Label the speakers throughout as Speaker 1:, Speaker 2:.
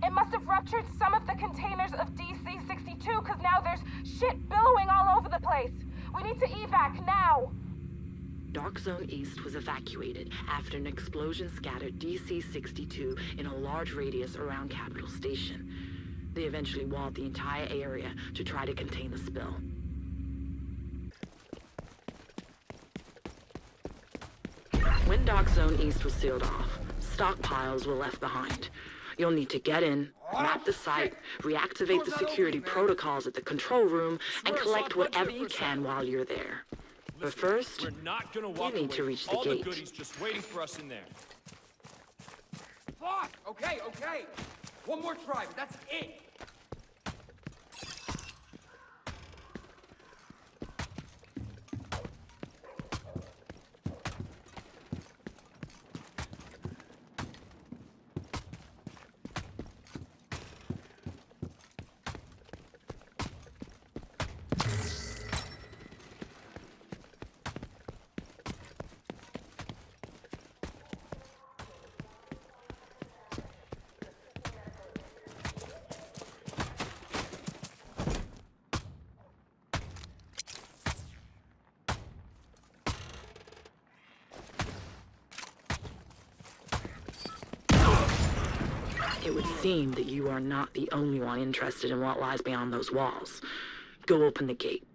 Speaker 1: It must have ruptured some of the containers of DC-62, because now there's shit billowing all over the place. We need to evac now.
Speaker 2: Dark Zone East was evacuated after an explosion scattered DC-62 in a large radius around Capital Station. They eventually walled the entire area to try to contain the spill. When Dark Zone East was sealed off, stockpiles were left behind. You'll need to get in, map the site, reactivate the security protocols at the control room, and collect whatever you can while you're there. But first,
Speaker 3: we're not gonna walk
Speaker 2: you need to reach the
Speaker 3: all
Speaker 2: gate.
Speaker 3: The goodies just waiting for us in there.
Speaker 4: Fuck! Okay. One more try, but that's it.
Speaker 2: It would seem that you are not the only one interested in what lies beyond those walls. Go open the gate.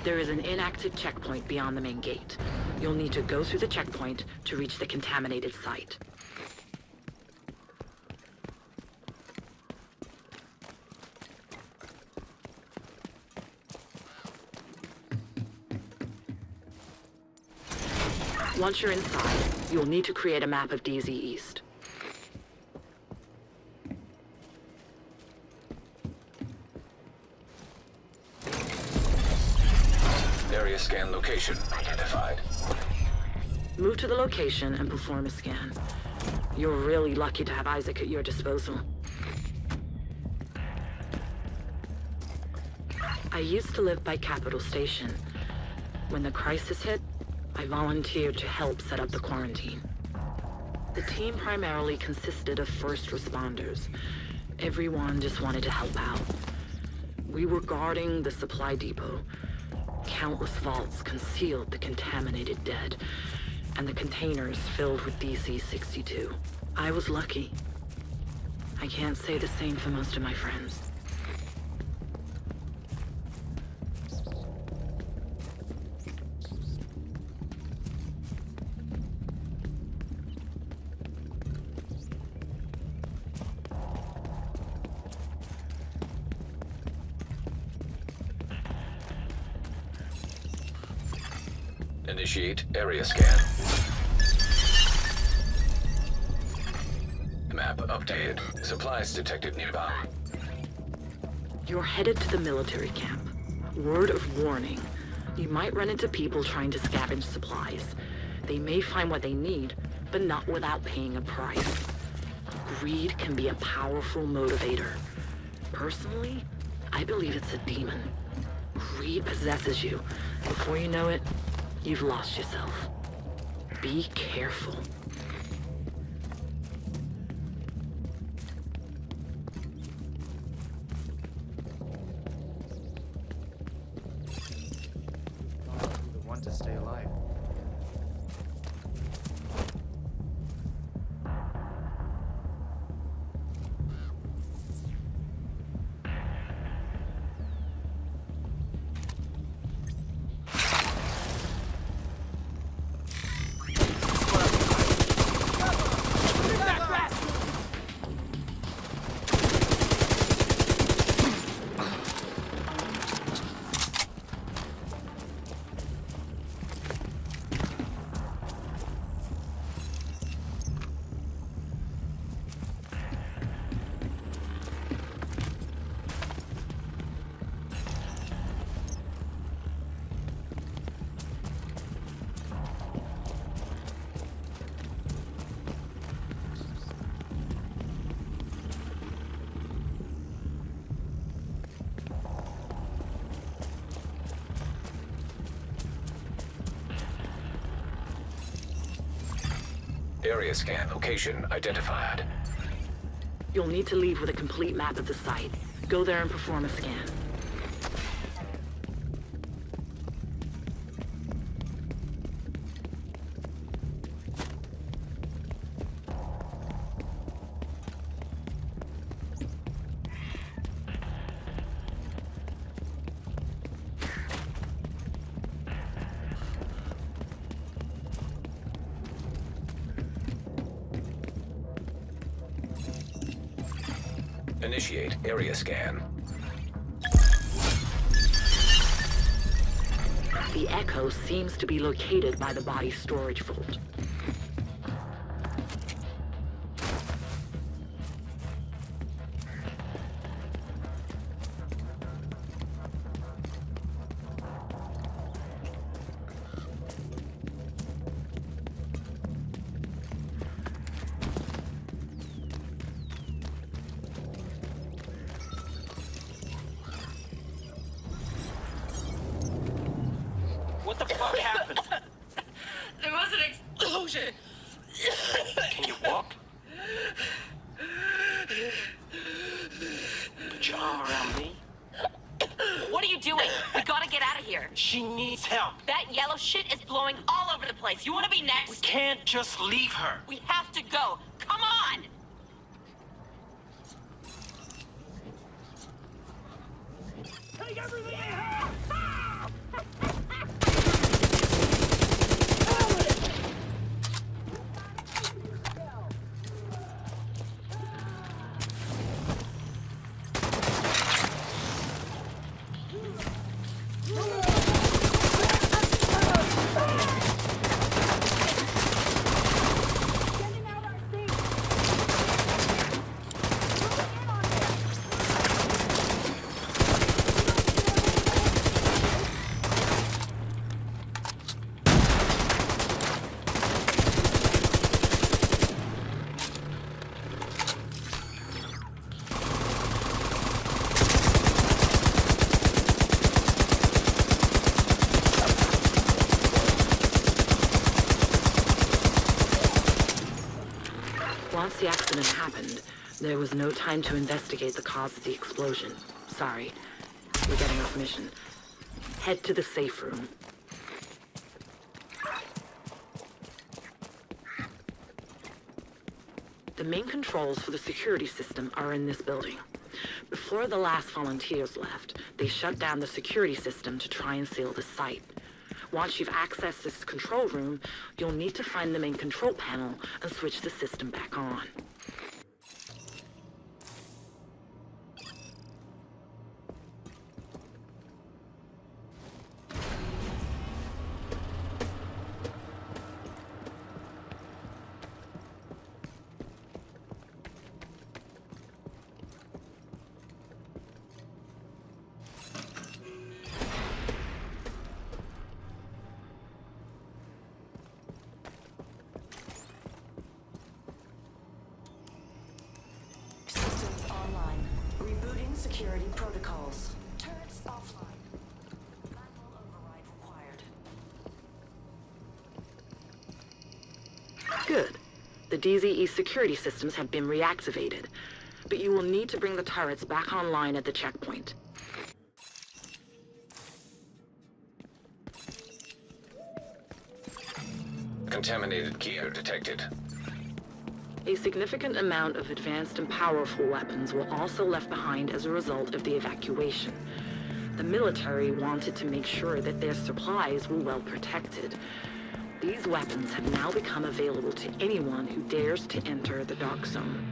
Speaker 2: There is an inactive checkpoint beyond the main gate. You'll need to go through the checkpoint to reach the contaminated site. Once you're inside, you'll need to create a map of DZ East.
Speaker 5: Area scan location identified.
Speaker 2: Move to the location and perform a scan. You're really lucky to have Isaac at your disposal. I used to live by Capital Station. When the crisis hit, I volunteered to help set up the quarantine. The team primarily consisted of first responders. Everyone just wanted to help out. We were guarding the supply depot. Countless vaults concealed the contaminated dead, and the containers filled with DC-62. I was lucky. I can't say the same for most of my friends.
Speaker 5: Initiate area scan. Map updated. Supplies detected nearby.
Speaker 2: You're headed to the military camp. Word of warning. You might run into people trying to scavenge supplies. They may find what they need, but not without paying a price. Greed can be a powerful motivator. Personally, I believe it's a demon. Greed possesses you. Before you know it, you've lost yourself. Be careful.
Speaker 6: The one to stay alive.
Speaker 5: Area scan location identified.
Speaker 2: You'll need to leave with a complete map of the site. Go there and perform a scan.
Speaker 5: Initiate area scan.
Speaker 2: The Echo seems to be located by the body storage vault.
Speaker 7: What the fuck happened?
Speaker 8: There was an explosion.
Speaker 7: Can you walk? Put your arm around me.
Speaker 8: What are you doing? We gotta get out of here.
Speaker 7: She needs help.
Speaker 8: That yellow shit is blowing all over the place. You wanna be
Speaker 7: We
Speaker 8: next?
Speaker 7: can't just leave her.
Speaker 8: We have to go. Come on!
Speaker 7: Take everything you have!
Speaker 2: Once the accident happened, there was no time to investigate the cause of the explosion. Sorry. We're getting off mission. Head to the safe room. The main controls for the security system are in this building. Before the last volunteers left, they shut down the security system to try and seal the site. Once you've accessed this control room, you'll need to find the main control panel and switch the system back on.
Speaker 9: Security protocols. Turrets offline. Manual override required.
Speaker 2: Good. The DZE security systems have been reactivated, but you will need to bring the turrets back online at the checkpoint.
Speaker 5: Contaminated gear detected.
Speaker 2: A significant amount of advanced and powerful weapons were also left behind as a result of the evacuation. The military wanted to make sure that their supplies were well protected. These weapons have now become available to anyone who dares to enter the Dark Zone.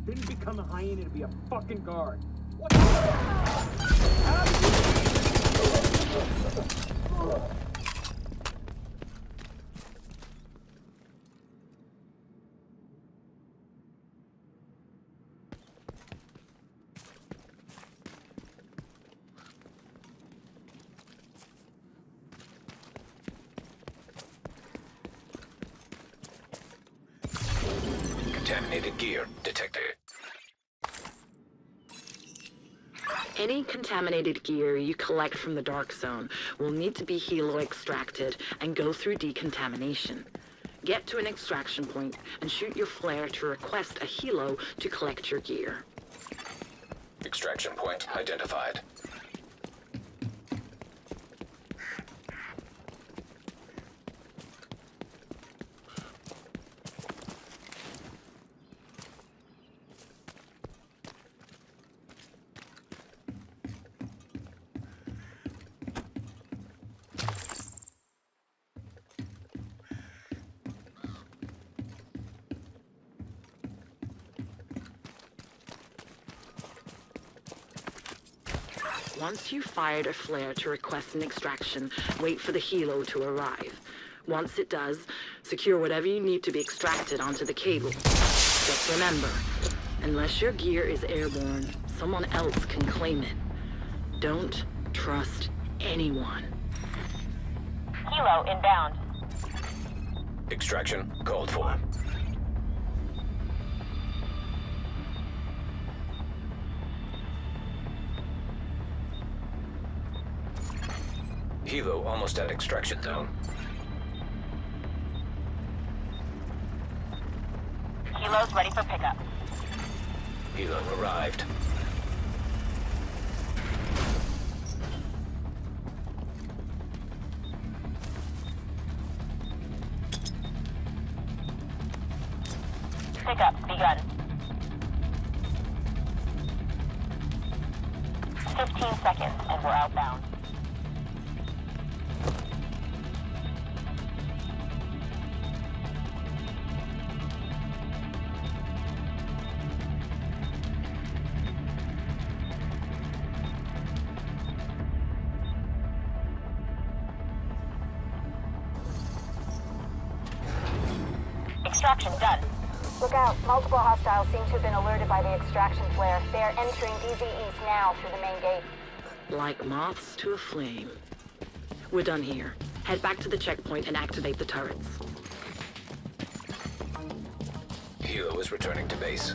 Speaker 10: Didn't become a hyena to be a fucking guard. What the hell?
Speaker 5: contaminated gear detected.
Speaker 2: Any contaminated gear you collect from the Dark Zone will need to be helo-extracted and go through decontamination. Get to an extraction point and shoot your flare to request a helo to collect your gear.
Speaker 5: Extraction point identified.
Speaker 2: Once you've fired a flare to request an extraction, wait for the helo to arrive. Once it does, secure whatever you need to be extracted onto the cable. Just remember, unless your gear is airborne, someone else can claim it. Don't trust anyone.
Speaker 8: Helo inbound.
Speaker 5: Extraction called for. Helo almost at extraction zone.
Speaker 8: Helo's ready for pickup.
Speaker 5: Helo arrived.
Speaker 8: Pickup begun. 15 seconds and we're outbound. Extraction done.
Speaker 1: Look out. Multiple hostiles seem to have been alerted by the extraction flare. They are entering DZ East now through the main gate.
Speaker 2: Like moths to a flame. We're done here. Head back to the checkpoint and activate the turrets.
Speaker 5: Helo is returning to base.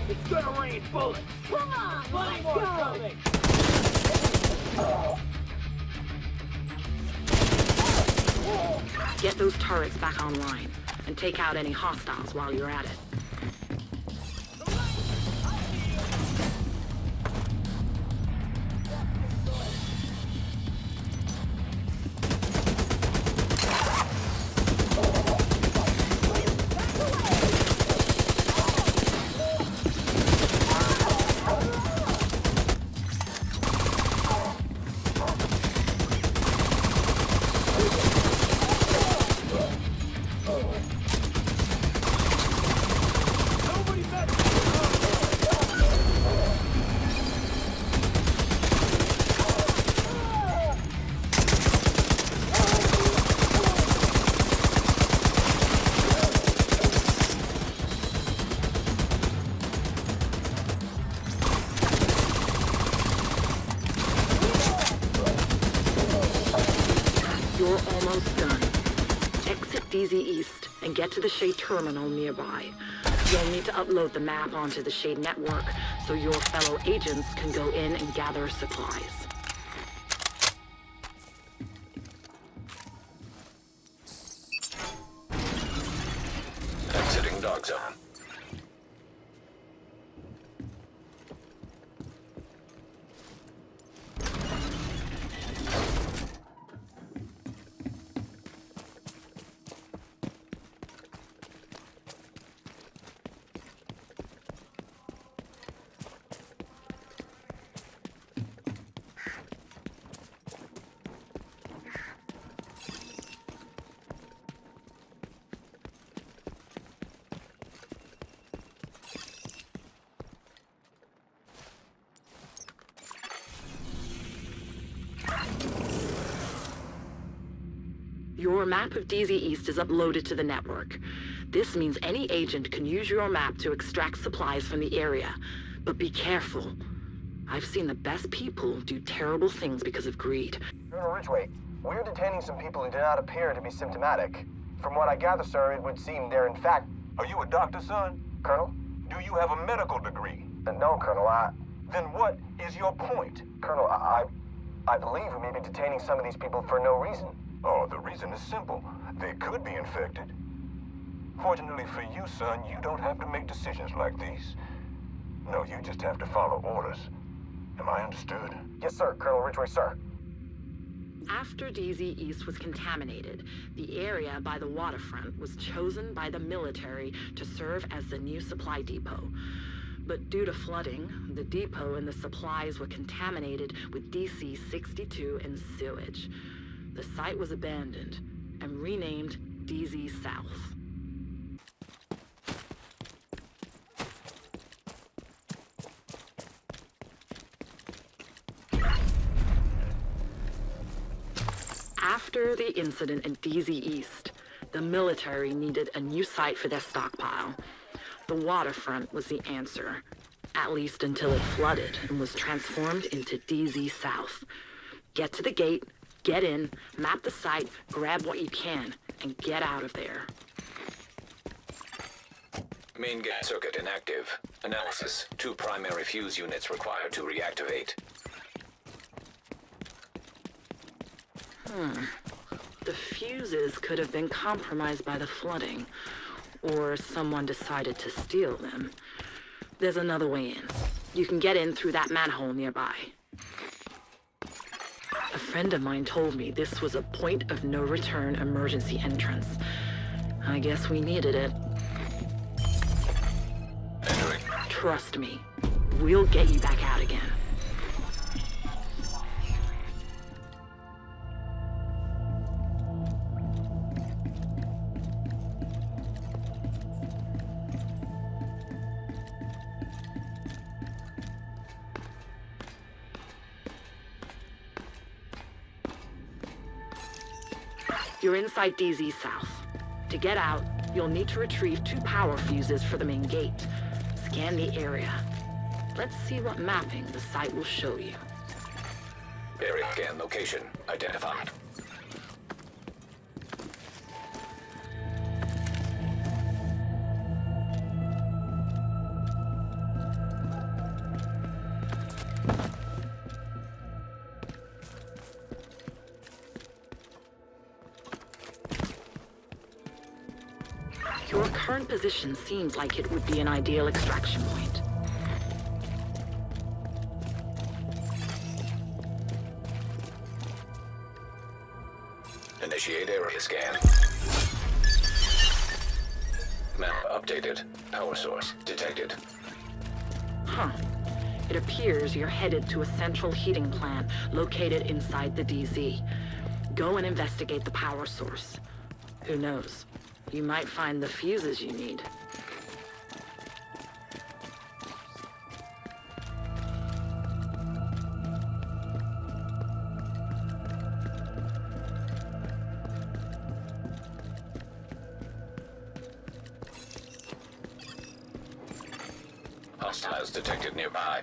Speaker 7: It's gonna rain bullets. Come on, let's go. Coming.
Speaker 2: Get those turrets back online and take out any hostiles while you're at it. You're almost done. Exit DZ East and get to the Shade terminal nearby. You'll need to upload the map onto the Shade network so your fellow agents can go in and gather supplies.
Speaker 5: Exiting Dark Zone.
Speaker 2: Your map of DZ East is uploaded to the network. This means any agent can use your map to extract supplies from the area. But be careful. I've seen the best people do terrible things because of greed.
Speaker 10: Colonel Ridgway, we're detaining some people who do not appear to be symptomatic. From what I gather, sir, it would seem they're in fact...
Speaker 11: Are you a doctor, son?
Speaker 10: Colonel?
Speaker 11: Do you have a medical degree?
Speaker 10: No, Colonel,
Speaker 11: Then what is your point?
Speaker 10: Colonel, I believe we may be detaining some of these people for no reason.
Speaker 11: Oh, the reason is simple. They could be infected. Fortunately for you, son, you don't have to make decisions like these. No, you just have to follow orders. Am I understood?
Speaker 10: Yes, sir, Colonel Ridgway, sir.
Speaker 2: After DZ East was contaminated, the area by the waterfront was chosen by the military to serve as the new supply depot. But due to flooding, the depot and the supplies were contaminated with DC-62 and sewage. The site was abandoned and renamed DZ South. After the incident in DZ East, the military needed a new site for their stockpile. The waterfront was the answer, at least until it flooded and was transformed into DZ South. Get to the gate, get in, map the site, grab what you can, and get out of there.
Speaker 5: Main gate circuit inactive. Analysis. 2 primary fuse units required to reactivate.
Speaker 2: The fuses could have been compromised by the flooding, or someone decided to steal them. There's another way in. You can get in through that manhole nearby. A friend of mine told me this was a point of no return emergency entrance. I guess we needed it.
Speaker 5: Entering.
Speaker 2: Trust me, we'll get you back out again. You're inside DZ South. To get out, you'll need to retrieve 2 power fuses for the main gate. Scan the area. Let's see what mapping the site will show you.
Speaker 5: Area scan location identified.
Speaker 2: Your current position seems like it would be an ideal extraction point.
Speaker 5: Initiate area scan. Map updated. Power source detected.
Speaker 2: Huh. It appears you're headed to a central heating plant located inside the DZ. Go and investigate the power source. Who knows? You might find the fuses you need.
Speaker 5: Hostiles detected nearby.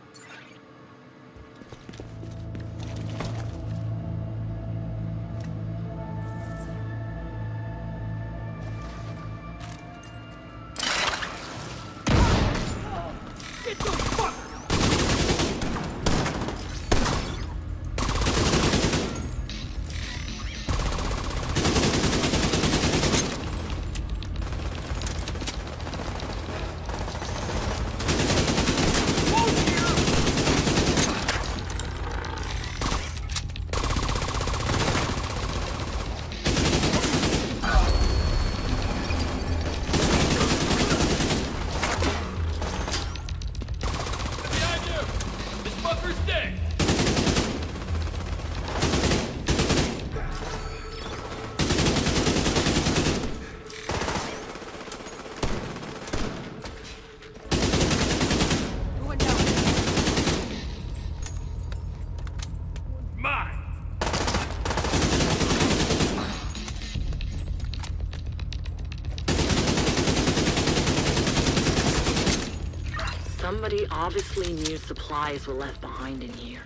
Speaker 2: Somebody obviously knew supplies were left behind in here,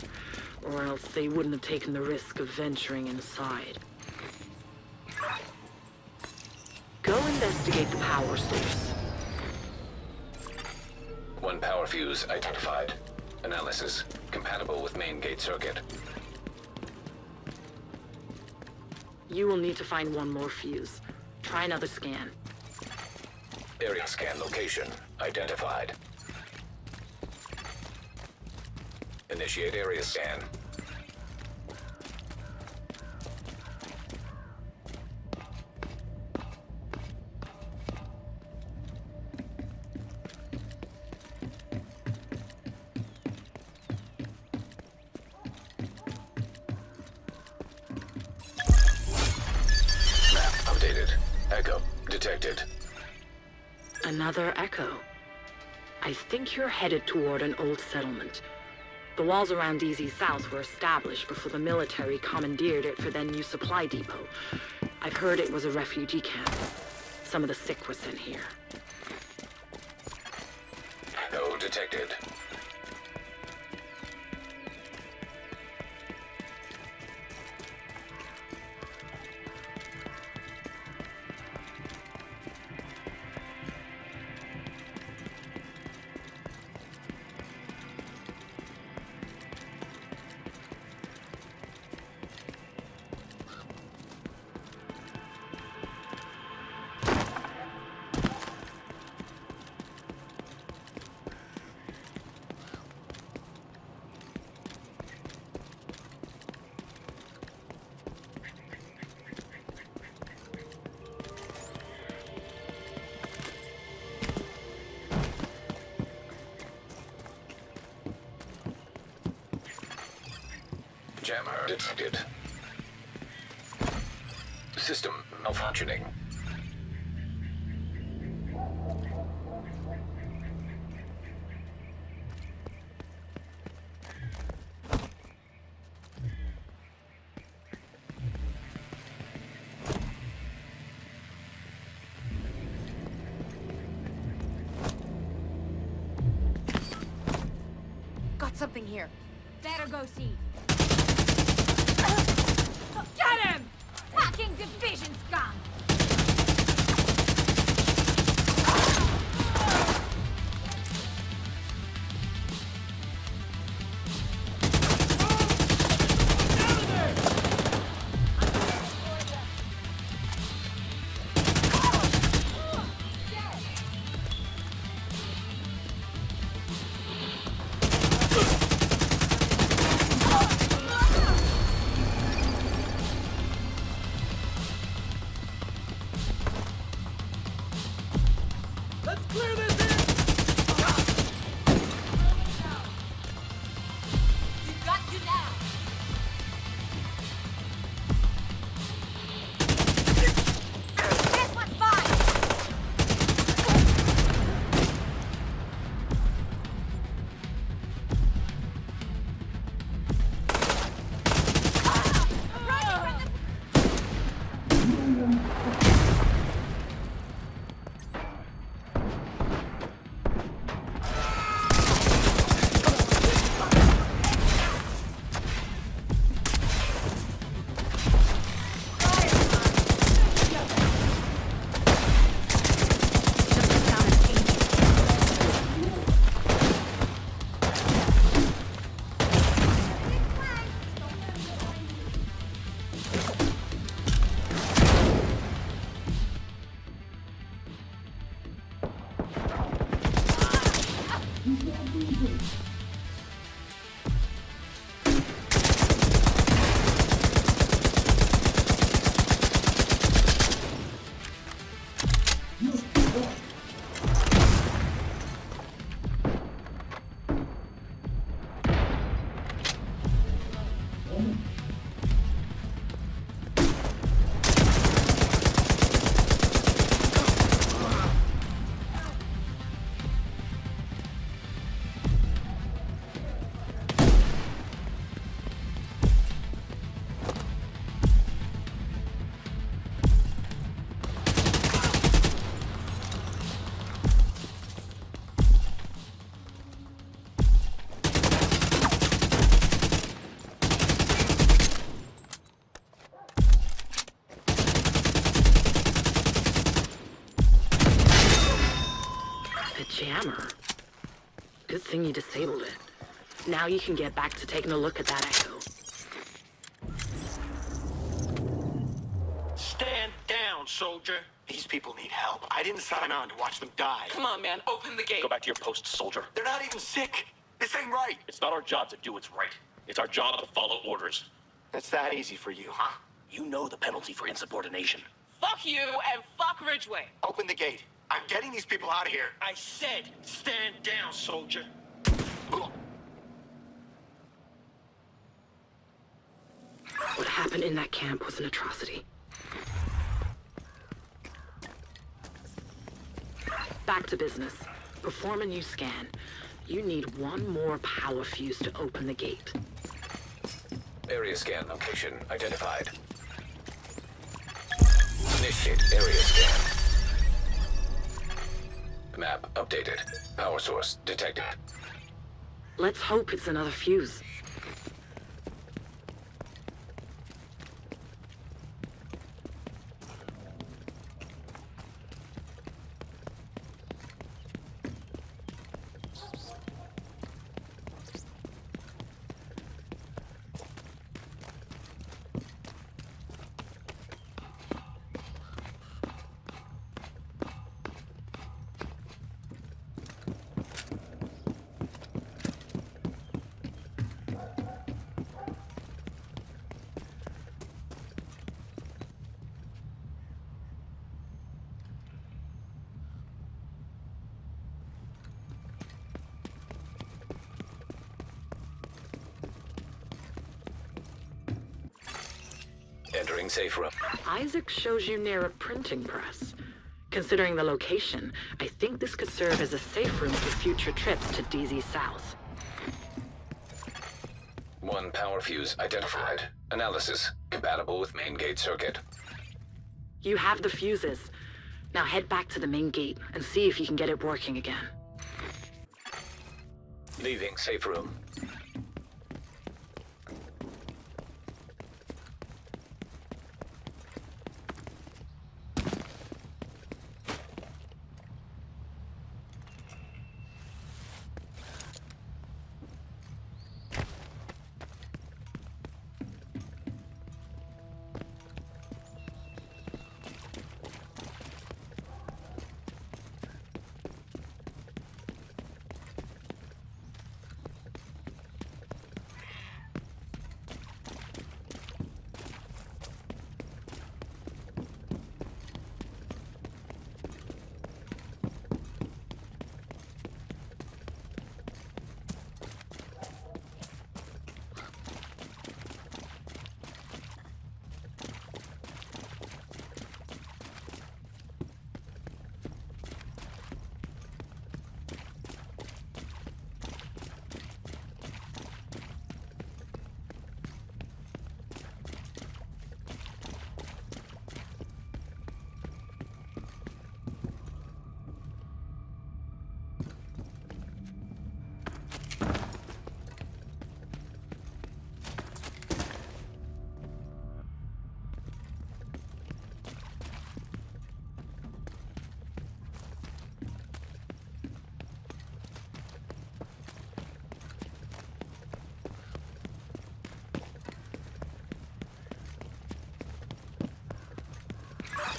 Speaker 2: or else they wouldn't have taken the risk of venturing inside. Go investigate the power source.
Speaker 5: One power fuse identified. Analysis. Compatible with main gate circuit.
Speaker 2: You will need to find one more fuse. Try another scan.
Speaker 5: Area scan location identified. Initiate area scan. Map updated. Echo detected.
Speaker 2: Another echo. I think you're headed toward an old settlement. The walls around DZ South were established before the military commandeered it for their new supply depot. I've heard it was a refugee camp. Some of the sick were sent here.
Speaker 5: Echo detected. Jammer detected. System malfunctioning.
Speaker 12: Got something here.
Speaker 13: Better go see.
Speaker 12: Get him! Fucking division scum!
Speaker 2: Jammer? Good thing you disabled it. Now you can get back to taking a look at that echo.
Speaker 7: Stand down, soldier. These people need help. I didn't sign on to watch them die.
Speaker 8: Come on, man. Open the gate.
Speaker 3: Go back to your post, soldier.
Speaker 7: They're not even sick. This ain't right.
Speaker 3: It's not our job to do what's right. It's our job to follow orders.
Speaker 7: It's that easy for you, huh?
Speaker 3: You know the penalty for insubordination.
Speaker 8: Fuck you and fuck Ridgeway.
Speaker 7: Open the gate. I'm getting these people out of here.
Speaker 3: I said, stand down, soldier.
Speaker 2: What happened in that camp was an atrocity. Back to business. Perform a new scan. You need one more power fuse to open the gate.
Speaker 5: Area scan location identified. Initiate area scan. Map updated. Power source detected.
Speaker 2: Let's hope it's another fuse.
Speaker 5: Entering safe room.
Speaker 2: Isaac shows you near a printing press. Considering the location, I think this could serve as a safe room for future trips to DZ South.
Speaker 5: One power fuse identified. Analysis compatible with main gate circuit.
Speaker 2: You have the fuses. Now head back to the main gate and see if you can get it working again.
Speaker 5: Leaving safe room.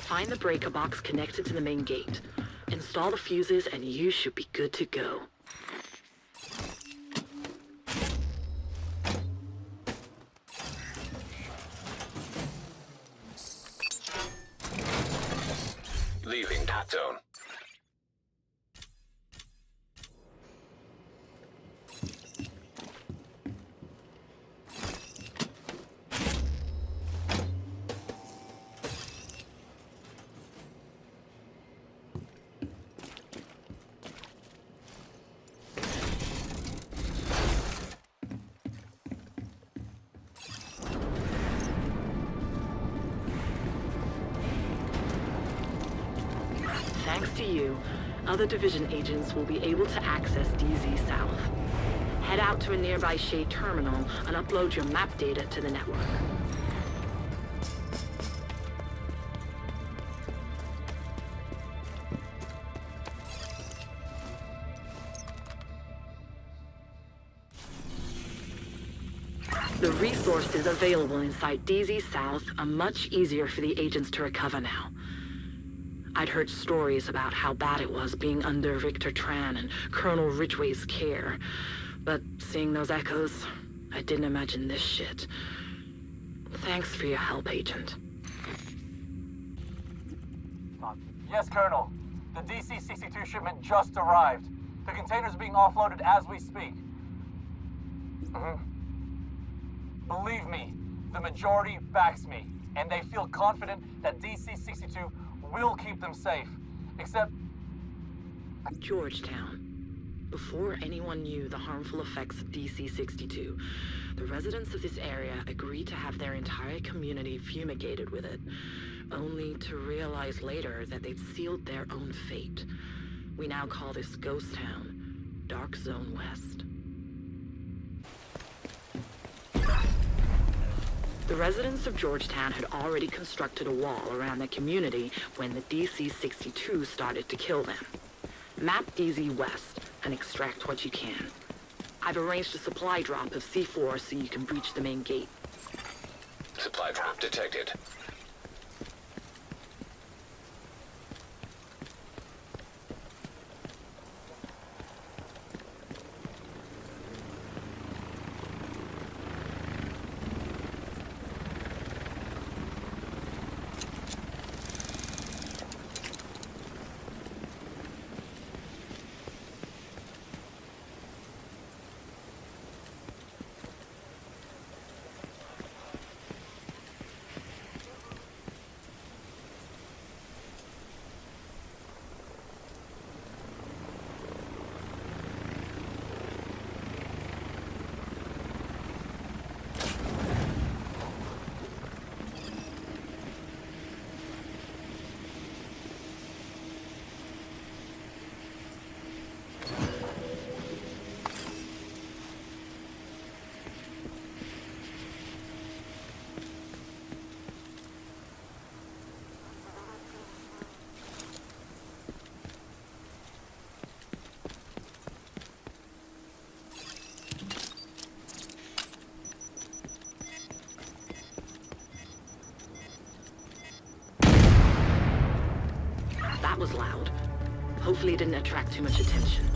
Speaker 2: Find the breaker box connected to the main gate. Install the fuses and you should be good to go.
Speaker 5: Leaving dot zone.
Speaker 2: Thanks to you, other division agents will be able to access DZ South. Head out to a nearby Shade terminal and upload your map data to the network. The resources available inside DZ South are much easier for the agents to recover now. I'd heard stories about how bad it was being under Victor Tran and Colonel Ridgway's care, but seeing those echoes, I didn't imagine this shit. Thanks for your help, Agent.
Speaker 13: Yes, Colonel. The DC-62 shipment just arrived. The container's being offloaded as we speak. Believe me, the majority backs me, and they feel confident that DC-62 will keep them safe. Except...
Speaker 2: Georgetown. Before anyone knew the harmful effects of DC-62, the residents of this area agreed to have their entire community fumigated with it, only to realize later that they'd sealed their own fate. We now call this ghost town Dark Zone West. The residents of Georgetown had already constructed a wall around their community when the DC-62 started to kill them. Map DZ West and extract what you can. I've arranged a supply drop of C4 so you can breach the main gate.
Speaker 5: Supply drop detected.
Speaker 2: That was loud. Hopefully it didn't attract too much attention.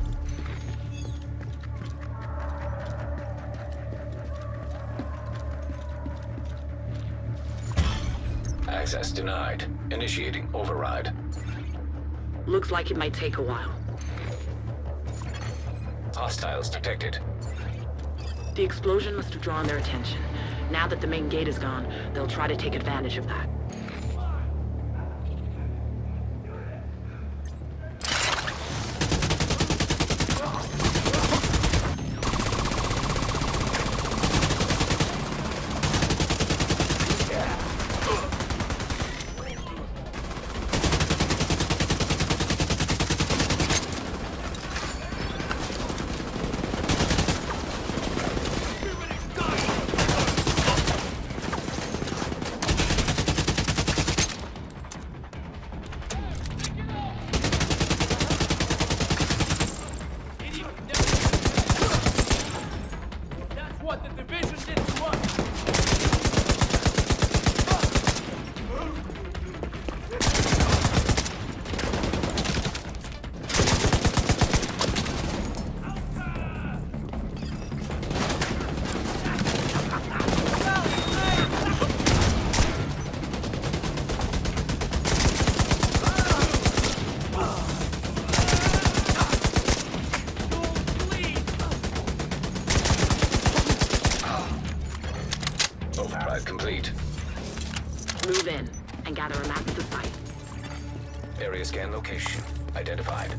Speaker 5: Access denied. Initiating override.
Speaker 2: Looks like it might take a while.
Speaker 5: Hostiles detected.
Speaker 2: The explosion must have drawn their attention. Now that the main gate is gone, they'll try to take advantage of that.
Speaker 5: Complete.
Speaker 2: Move in and gather a map of the site.
Speaker 5: Area scan location identified.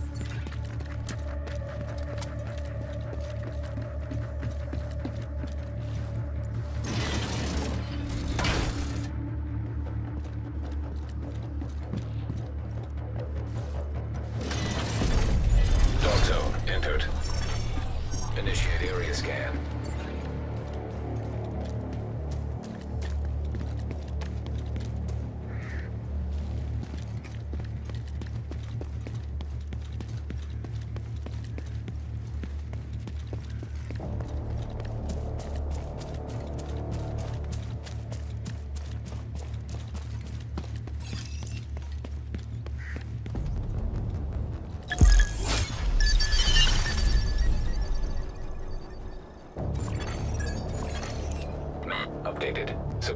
Speaker 5: Dark zone entered. Initiate area scan.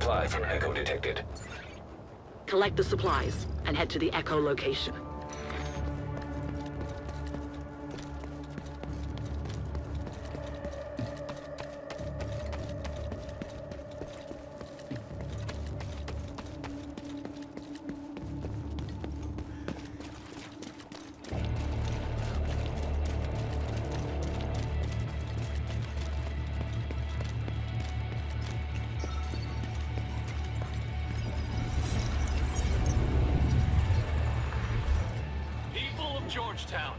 Speaker 5: supply from Echo detected.
Speaker 2: Collect the supplies and head to the Echo location.
Speaker 3: Georgetown.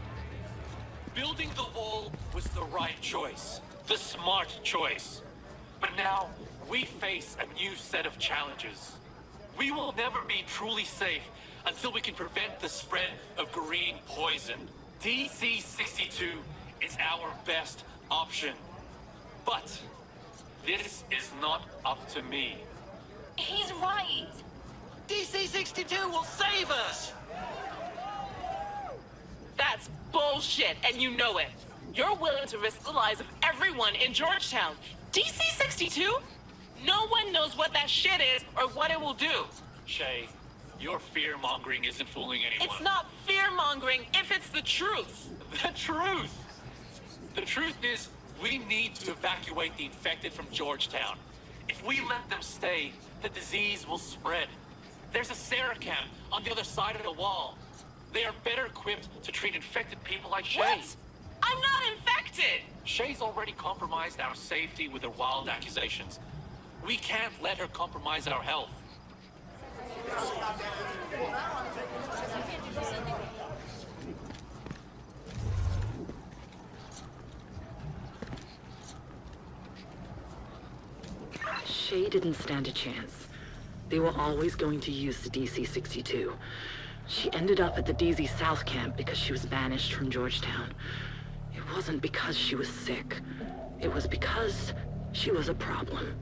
Speaker 3: Building the wall was the right choice, the smart choice. But now, we face a new set of challenges. We will never be truly safe until we can prevent the spread of green poison. DC-62 is our best option. But this is not up to me.
Speaker 8: He's right.
Speaker 7: DC-62 will save us!
Speaker 8: That's bullshit, and you know it. You're willing to risk the lives of everyone in Georgetown. DC-62? No one knows what that shit is or what it will do.
Speaker 3: Shay, your fear-mongering isn't fooling anyone.
Speaker 8: It's not fear-mongering if it's the truth.
Speaker 3: The truth! The truth is, we need to evacuate the infected from Georgetown. If we let them stay, the disease will spread. There's a Sarah camp on the other side of the wall. They are better equipped to treat infected people like Shay.
Speaker 8: What? I'm not infected!
Speaker 3: Shay's already compromised our safety with her wild accusations. We can't let her compromise our health.
Speaker 2: Shay didn't stand a chance. They were always going to use the DC-62. She ended up at the DZ South camp because she was banished from Georgetown. It wasn't because she was sick. It was because she was a problem.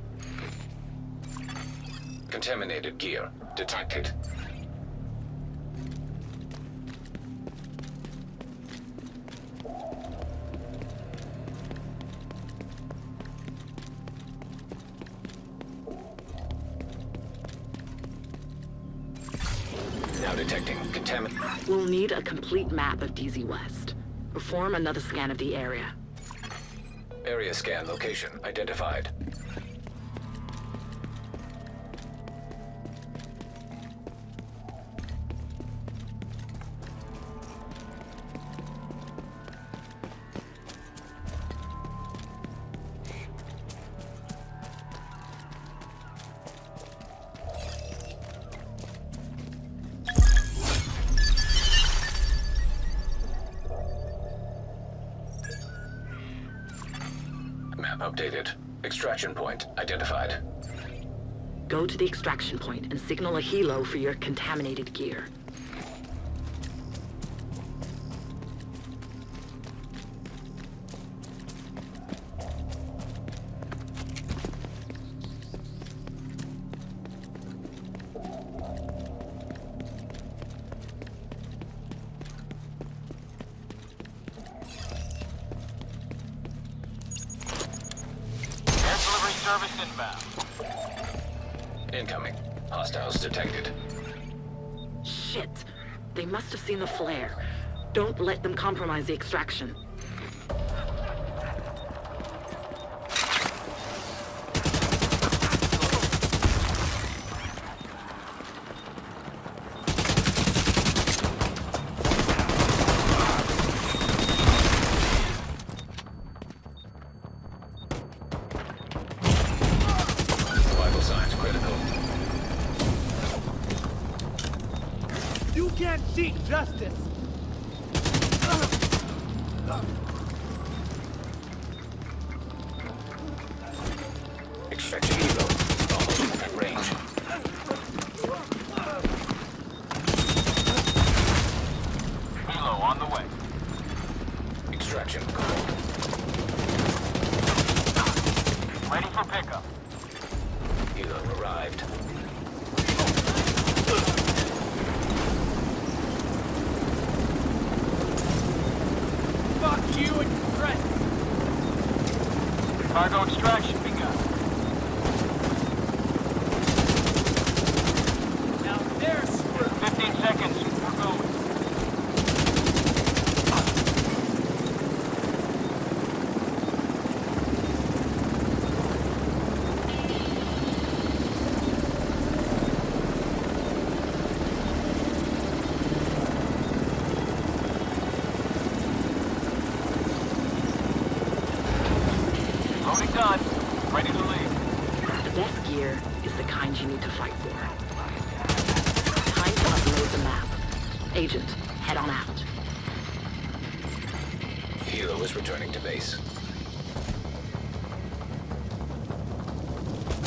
Speaker 5: Contaminated gear detected. Now detecting contaminant.
Speaker 2: We'll need a complete map of DZ West. Perform another scan of the area.
Speaker 5: Area scan location identified. Map updated. Extraction point identified.
Speaker 2: Go to the extraction point and signal a helo for your contaminated gear.
Speaker 13: Service inbound.
Speaker 5: Incoming. Hostiles detected.
Speaker 2: Shit! They must have seen the flare. Don't let them compromise the extraction.
Speaker 4: You can't seek justice!
Speaker 5: Extraction helo. Almost within range.
Speaker 13: Helo on the way.
Speaker 5: Extraction called.
Speaker 13: Ready for pickup.
Speaker 5: Helo arrived.
Speaker 4: Fuck you and your friends!
Speaker 13: Cargo extraction begun.
Speaker 2: Agent, head on out.
Speaker 5: Hilo is returning to base.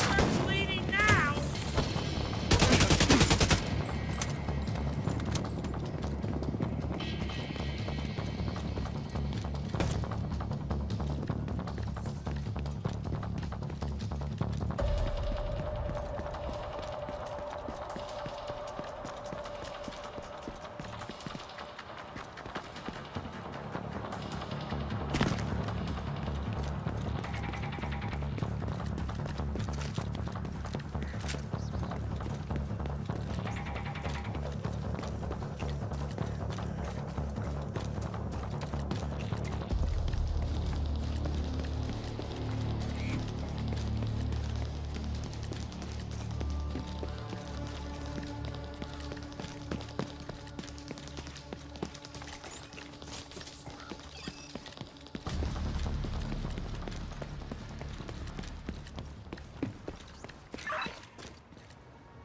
Speaker 12: I'm bleeding now!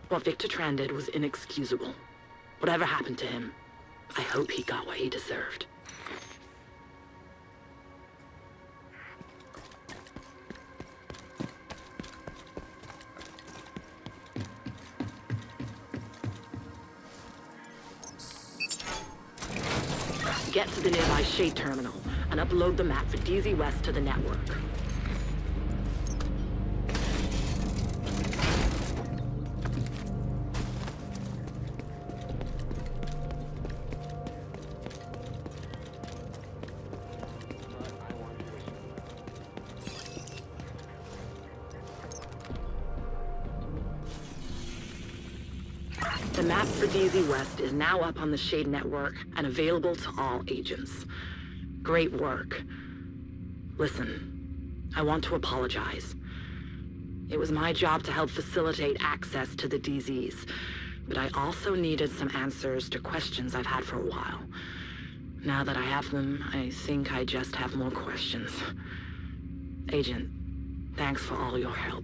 Speaker 2: What Victor Tran did was inexcusable. Whatever happened to him, I hope he got what he deserved. Get to the nearby Shade Terminal and upload the map for DZ West to the network. The map for DZ West is now up on the Shade Network and available to all agents. Great work. Listen, I want to apologize. It was my job to help facilitate access to the DZs, but I also needed some answers to questions I've had for a while. Now that I have them, I think I just have more questions. Agent, thanks for all your help.